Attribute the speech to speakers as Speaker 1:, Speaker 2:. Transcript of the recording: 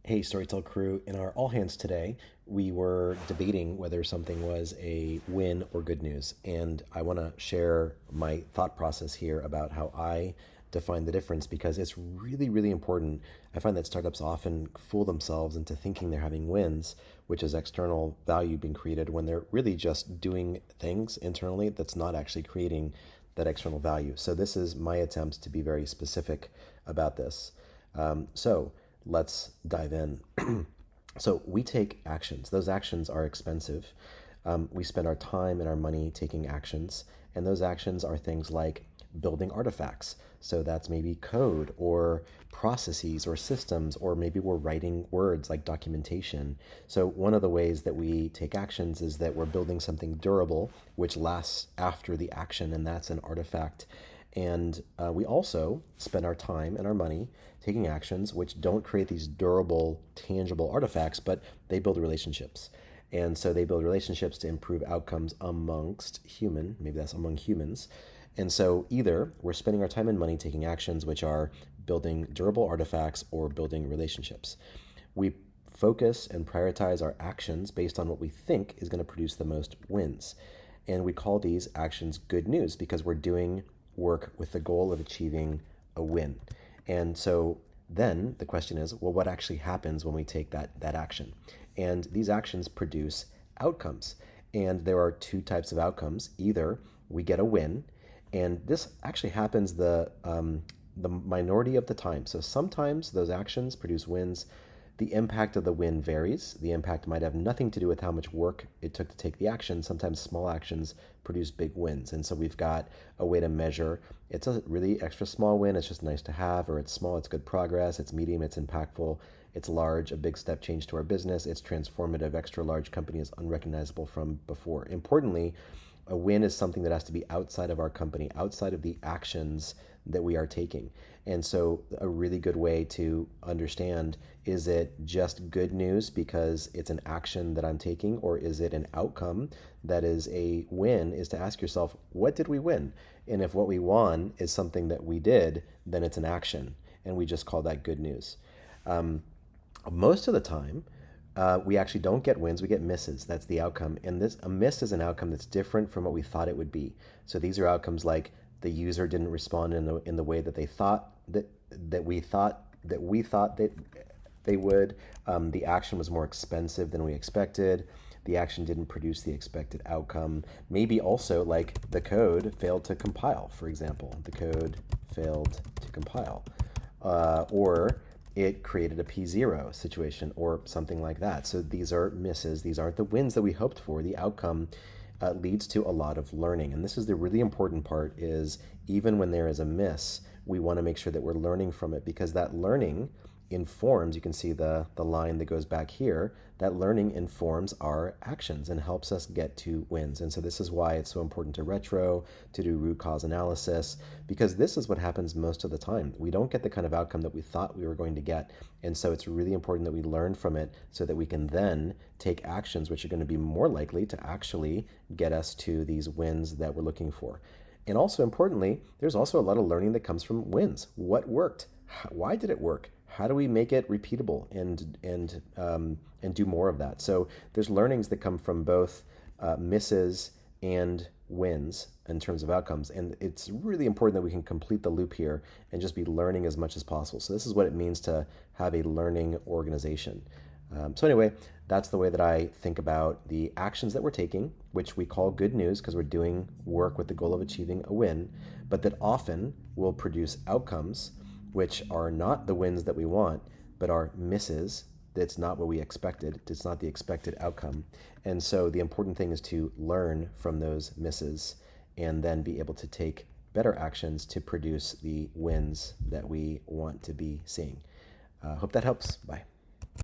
Speaker 1: Hey, Storytell crew. In our all hands today, we were debating whether something was a win or good news. And I want to share my thought process here about how I define the difference because it's really, really important. I find that startups often fool themselves into thinking they're having wins, which is external value being created when they're really just doing things internally that's not actually creating that external value. So, this is my attempt to be very specific about this. So let's dive in. So we take actions. Those actions are expensive. We spend our time and our money taking actions, and those actions are things like building artifacts. So that's maybe code or processes or systems, or maybe we're writing words like documentation. So one of the ways that we take actions is that we're building something durable, which lasts after the action, and that's an artifact. And we also spend our time and our money taking actions which don't create these durable, tangible artifacts, but they build relationships. And so they build relationships to improve outcomes maybe that's among humans. And so either we're spending our time and money taking actions which are building durable artifacts or building relationships. We focus and prioritize our actions based on what we think is going to produce the most wins. And we call these actions good news because we're doing work with the goal of achieving a win. And so then the question is, well, what actually happens when we take that action? And these actions produce outcomes. And there are two types of outcomes. Either we get a win, and this actually happens the minority of the time. So sometimes those actions produce wins. The impact of the win varies. The impact might have nothing to do with how much work it took to take the action. Sometimes small actions produce big wins. And so we've got a way to measure it's a really extra small win, it's just nice to have, or it's small, it's good progress, it's medium, it's impactful, it's large, a big step change to our business, it's transformative, extra large, company is unrecognizable from before. Importantly, a win is something that has to be outside of our company, outside of the actions that we are taking. And so, a really good way to understand, is it just good news because it's an action that I'm taking, or is it an outcome that is a win? Is to ask yourself, what did we win? And if what we won is something that we did, then it's an action. And we just call that good news. Most of the time, we actually don't get wins, we get misses. That's the outcome. And a miss is an outcome that's different from what we thought it would be. So these are outcomes like the user didn't respond in the way that they thought that we thought that they would. The action was more expensive than we expected. The action didn't produce the expected outcome. Maybe also like the code failed to compile, for example. The code failed to compile. Or it created a P0 situation or something like that. So these are misses. These aren't the wins that we hoped for. The outcome leads to a lot of learning. And this is the really important part, is even when there is a miss, we want to make sure that we're learning from it, because that learning informs, you can see the line that goes back here, that learning informs our actions and helps us get to wins. And so this is why it's so important to retro, to do root cause analysis, because this is what happens most of the time. We don't get the kind of outcome that we thought we were going to get. And so it's really important that we learn from it so that we can then take actions which are going to be more likely to actually get us to these wins that we're looking for. And also importantly, there's also a lot of learning that comes from wins. What worked? Why did it work? How do we make it repeatable and do more of that? So there's learnings that come from both misses and wins in terms of outcomes, and it's really important that we can complete the loop here and just be learning as much as possible. So this is what it means to have a learning organization. So anyway, that's the way that I think about the actions that we're taking, which we call good news because we're doing work with the goal of achieving a win, but that often will produce outcomes which are not the wins that we want, but are misses. That's not what we expected. It's not the expected outcome. And so the important thing is to learn from those misses and then be able to take better actions to produce the wins that we want to be seeing. Hope that helps. Bye.